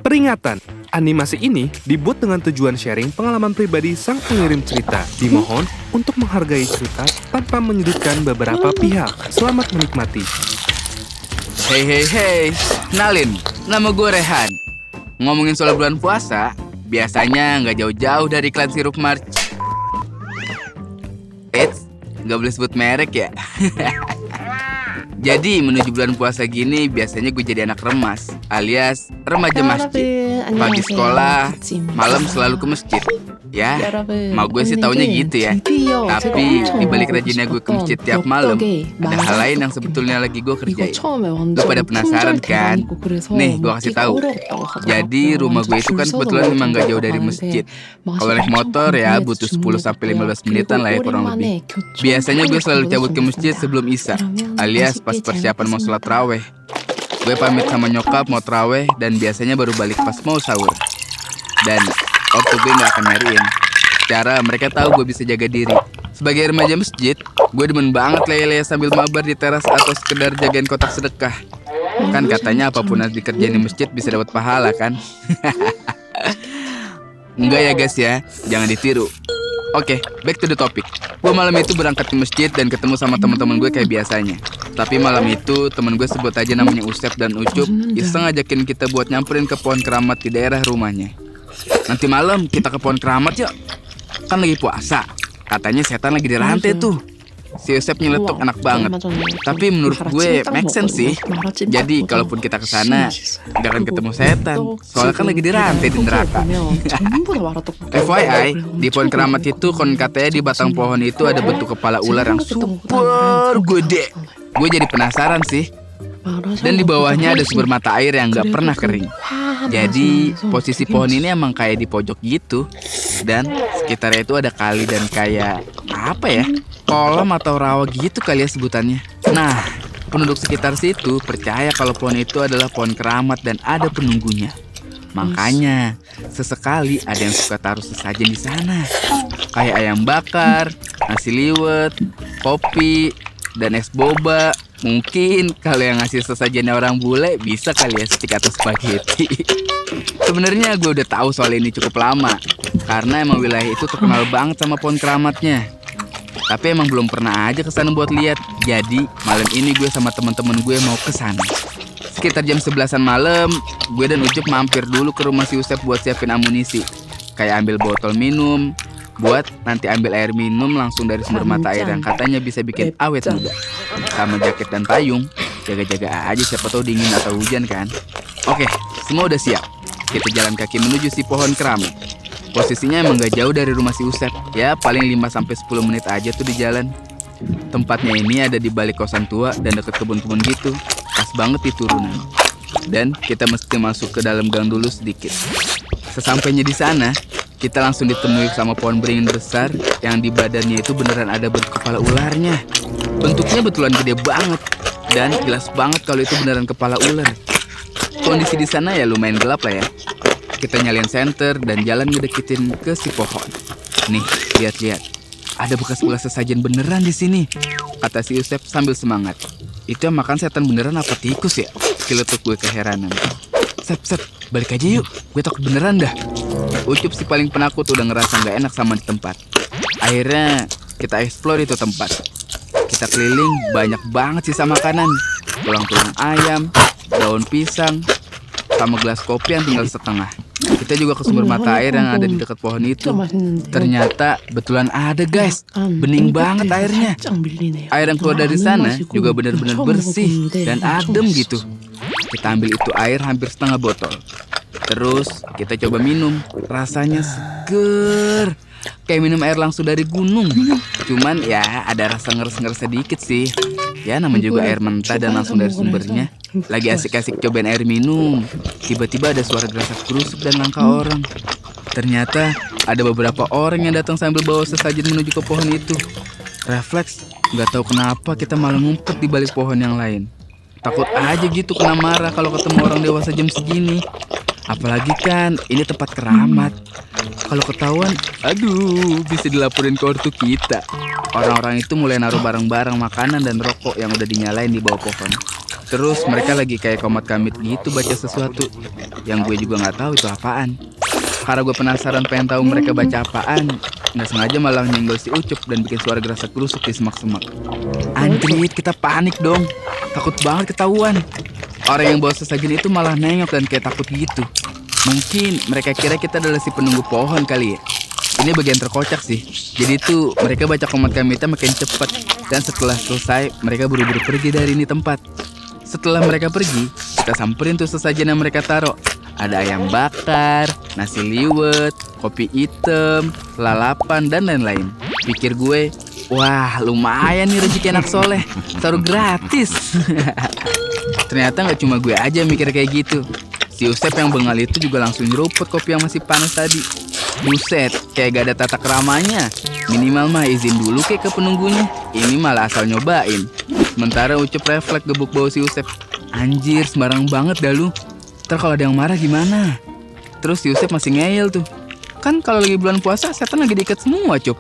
Peringatan, animasi ini dibuat dengan tujuan sharing pengalaman pribadi sang pengirim cerita. Dimohon untuk menghargai cerita tanpa menyudutkan beberapa pihak. Selamat menikmati. Hey, kenalin, nama gue Rehan. Ngomongin soal bulan puasa, biasanya nggak jauh-jauh dari iklan sirup March. Eits, nggak boleh sebut merek ya. Jadi menuju bulan puasa gini biasanya gue jadi anak remas, alias remaja masjid. Pagi sekolah, malam selalu ke masjid. Ya, mau gue sih taunya gitu ya. Tapi dibalik rajinnya gue ke masjid tiap malam, ada hal lain yang sebetulnya lagi gue kerjain. Lu pada penasaran kan? Nih, gue kasih tahu. Jadi rumah gue itu kan kebetulan memang gak jauh dari masjid. Kalau naik motor ya butuh 10-15 menitan lah ya kurang lebih. Biasanya gue selalu cabut ke masjid sebelum isya, alias pas persiapan mau sholat raweh. Gue pamit sama nyokap mau terawih dan biasanya baru balik pas mau sahur. Dan ortu gue gak akan nyariin. Secara mereka tahu gue bisa jaga diri. Sebagai remaja masjid, gue demen banget lele-lele sambil mabar di teras atau sekedar jagain kotak sedekah. Kan katanya apapun yang dikerjain di masjid bisa dapat pahala kan? Enggak ya guys ya, jangan ditiru. Oke, back to the topic. Gue malam itu berangkat ke masjid dan ketemu sama teman-teman gue kayak biasanya. Tapi malam itu temen gue sebut aja namanya Usep dan Ucup iseng ngajakin kita buat nyamperin ke pohon keramat di daerah rumahnya. Nanti malam kita ke pohon keramat yuk. Kan lagi puasa. Katanya setan lagi dirantai tuh. Si Usep nyeletuk enak banget. Tapi menurut gue make sense sih. Jadi kalaupun kita kesana gak akan ketemu setan. Soalnya kan lagi dirantai di neraka. FYI, di pohon keramat itu konon katanya di batang pohon itu ada bentuk kepala ular yang super gede. Gue jadi penasaran sih. Dan di bawahnya ada sumber mata air yang gak pernah kering. Jadi posisi pohon ini emang kayak di pojok gitu. Dan sekitarnya itu ada kali dan kayak apa ya, kolam atau rawa gitu kali ya sebutannya. Nah, penduduk sekitar situ percaya kalau pohon itu adalah pohon keramat dan ada penunggunya. Makanya sesekali ada yang suka taruh sesajen di sana. Kayak ayam bakar, nasi liwet, kopi, dan es boba. Mungkin kalau yang ngasih sesajennya orang bule bisa kali ya stik atau spaghetti. Sebenarnya gue udah tahu soal ini cukup lama karena emang wilayah itu terkenal banget sama pohon keramatnya. Tapi emang belum pernah aja kesana buat lihat. Jadi malam ini gue sama teman-teman gue mau kesana. Sekitar jam 11-an malam, gue dan Ucup mampir dulu ke rumah si Usep buat siapin amunisi. Kayak ambil botol minum, buat nanti ambil air minum langsung dari sumber mata air yang katanya bisa bikin awet muda. Sama jaket dan payung, jaga-jaga aja siapa tahu dingin atau hujan kan. Oke, semua udah siap. Kita jalan kaki menuju si pohon keramat. Posisinya emang gak jauh dari rumah si Usep. Ya paling 5-10 menit aja tuh di jalan. Tempatnya ini ada di balik kosan tua dan deket kebun-kebun gitu. Pas banget di turunan. Dan kita mesti masuk ke dalam gang dulu sedikit. Sesampainya di sana, kita langsung ditemui sama pohon beringin besar yang di badannya itu beneran ada bentuk kepala ularnya. Bentuknya betulan gede banget dan jelas banget kalau itu beneran kepala ular. Kondisi di sana ya lumayan gelap lah ya. Kita nyalain senter dan jalan ngedeketin ke si pohon. Nih, lihat-lihat. Ada bekas-bekas sesajen beneran di sini, kata si Usep sambil semangat. Itu yang makan setan beneran apa tikus ya? Kiletuk gue keheranan. Sep, balik aja yuk. Gue takut beneran dah. Ucup si paling penakut udah ngerasa gak enak sama di tempat. Akhirnya kita explore itu tempat. Kita keliling banyak banget sisa makanan. Tulang-tulang ayam, daun pisang, sama gelas kopi yang tinggal setengah. Kita juga ke sumber mata air yang ada di dekat pohon itu. Ternyata betulan ada guys. Bening banget airnya. Air yang keluar dari sana juga benar-benar bersih dan adem gitu. Kita ambil itu air hampir setengah botol. Terus kita coba minum. Rasanya seger, kayak minum air langsung dari gunung. Cuman ya ada rasa ngeres-ngeres sedikit sih. Ya namanya juga air mentah dan langsung dari sumbernya. Lagi asik-asik cobain air minum, tiba-tiba ada suara gerasak-gerusuk dan langkah orang. Ternyata ada beberapa orang yang datang sambil bawa sesajen menuju ke pohon itu. Refleks, gak tahu kenapa kita malah ngumpet di balik pohon yang lain. Takut aja gitu kena marah kalau ketemu orang dewasa jam segini. Apalagi kan ini tempat keramat. Kalau ketahuan, aduh, bisa dilaporin ke ortu kita. Orang-orang itu mulai naruh barang-barang makanan dan rokok yang udah dinyalain di bawah pohon. Terus mereka lagi kayak komat kamit gitu baca sesuatu yang gue juga nggak tahu itu apaan. Karena gue penasaran pengen tahu mereka baca apaan, nggak sengaja malah nyenggol si Ucup dan bikin suara gerasak gerusuk di semak-semak. Anjrit, kita panik dong. Takut banget ketahuan. Orang yang bawa sesajen itu malah nengok dan kayak takut gitu. Mungkin mereka kira kita adalah si penunggu pohon kali ya. Ini bagian terkocak sih. Jadi tuh mereka baca komat kamitnya makin cepat. Dan setelah selesai, mereka buru-buru pergi dari ini tempat. Setelah mereka pergi, kita samperin tuh sesajen yang mereka taruh. Ada ayam bakar, nasi liwet, kopi hitam, lalapan, dan lain-lain. Pikir gue, wah lumayan nih rezeki anak soleh. Taruh gratis. Ternyata gak cuma gue aja mikir kayak gitu. Si Usep yang bengal itu juga langsung nyeruput kopi yang masih panas tadi. Buset, kayak gak ada tata keramanya. Minimal mah izin dulu kayak ke penunggunya. Ini malah asal nyobain. Sementara Ucup refleks gebuk bau si Usep. Anjir, sembarang banget dah lu. Ntar kalau ada yang marah gimana? Terus si Usep masih ngeyel tuh. Kan kalau lagi bulan puasa, setan lagi diikat semua, Cup.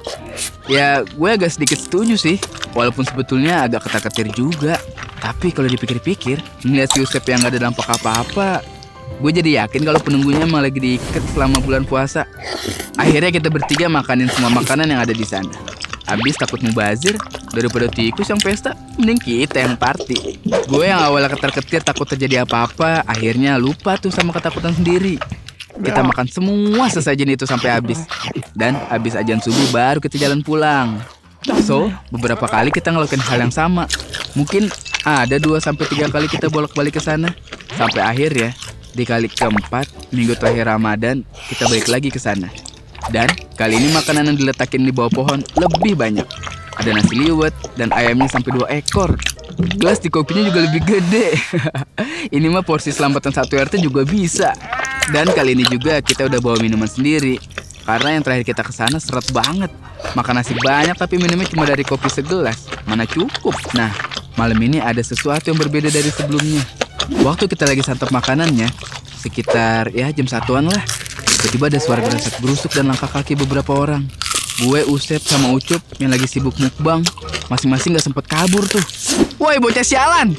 Ya, gue agak sedikit setuju sih. Walaupun sebetulnya agak ketar-ketir juga. Tapi kalau dipikir-pikir, ngeliat si Usep yang gak ada dampak apa-apa, gue jadi yakin kalau penunggunya malah lagi diikat selama bulan puasa. Akhirnya kita bertiga makanin semua makanan yang ada di sana. Habis takut mubazir, daripada tikus yang pesta, mending kita yang party. Gue yang awalnya ketar-ketir takut terjadi apa-apa, akhirnya lupa tuh sama ketakutan sendiri. Kita makan semua sesajen itu sampai habis. Dan habis ajan subuh baru kita jalan pulang. So, beberapa kali kita ngelakuin hal yang sama. Mungkin ada 2-3 kali kita bolak-balik ke sana. Sampai akhir ya, di kali keempat, minggu terakhir Ramadan, kita balik lagi ke sana. Dan kali ini makanan yang diletakin di bawah pohon lebih banyak. Ada nasi liwet dan ayamnya sampai 2 ekor. Gelas di kopinya juga lebih gede. Ini mah porsi selamatan 1 RT juga bisa. Dan kali ini juga kita udah bawa minuman sendiri. Karena yang terakhir kita kesana seret banget. Makan nasi banyak tapi minumnya cuma dari kopi segelas. Mana cukup. Nah, malam ini ada sesuatu yang berbeda dari sebelumnya. Waktu kita lagi santap makanannya, sekitar ya jam 1-an lah, tiba-tiba ada suara gerasak gerusuk dan langkah kaki beberapa orang. Gue, Usep, sama Ucup yang lagi sibuk mukbang, masing-masing gak sempet kabur tuh. Woi bocah sialan,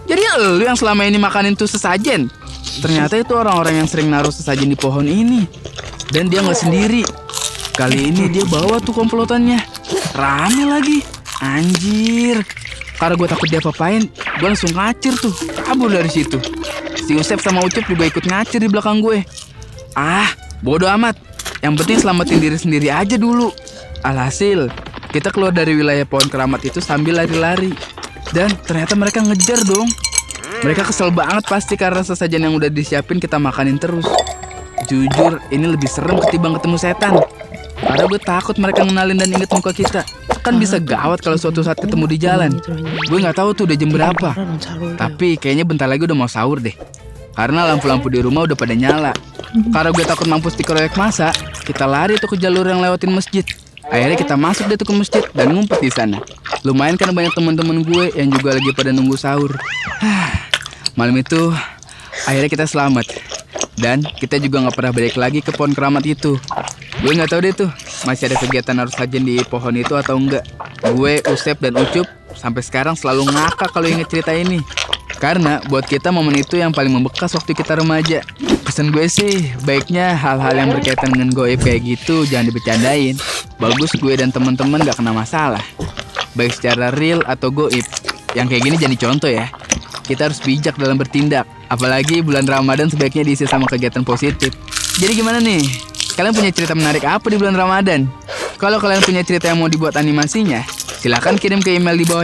jadi lu yang selama ini makanin tuh sesajen? Ternyata itu orang-orang yang sering naruh sesajen di pohon ini. Dan dia gak sendiri. Kali ini dia bawa tuh komplotannya. Rame lagi. Anjir. Karena gue takut dia apain, gue langsung ngacir tuh, kabur dari situ. Si Usep sama Ucup juga ikut ngacir di belakang gue. Ah, bodo amat. Yang penting selamatin diri sendiri aja dulu. Alhasil, kita keluar dari wilayah pohon keramat itu sambil lari-lari. Dan ternyata mereka ngejar dong. Mereka kesel banget pasti karena sesajen yang udah disiapin kita makanin terus. Jujur, ini lebih serem ketimbang ketemu setan. Karena gue takut mereka ngenalin dan inget muka kita. Kan bisa gawat kalau suatu saat ketemu di jalan. Gue gak tahu tuh udah jam berapa. Tapi kayaknya bentar lagi udah mau sahur deh. Karena lampu-lampu di rumah udah pada nyala. Karena gue takut mampus dikeroyok masa, kita lari tuh ke jalur yang lewatin masjid. Akhirnya kita masuk deh tuh ke masjid dan ngumpet di sana. Lumayan kan banyak teman-teman gue yang juga lagi pada nunggu sahur. Malam itu akhirnya kita selamat. Dan kita juga gak pernah balik lagi ke pohon keramat itu. Gue gak tahu deh tuh masih ada kegiatan naruh sajen di pohon itu atau enggak. Gue, Usep, dan Ucup sampai sekarang selalu ngakak kalau inget cerita ini. Karena buat kita momen itu yang paling membekas waktu kita remaja. Pesan gue sih, baiknya hal-hal yang berkaitan dengan goib kayak gitu jangan dibercandain. Bagus gue dan teman-teman gak kena masalah. Baik secara real atau goib. Yang kayak gini jadi contoh ya. Kita harus bijak dalam bertindak. Apalagi bulan Ramadan sebaiknya diisi sama kegiatan positif. Jadi gimana nih? Kalian punya cerita menarik apa di bulan Ramadan? Kalau kalian punya cerita yang mau dibuat animasinya, silakan kirim ke email di bawah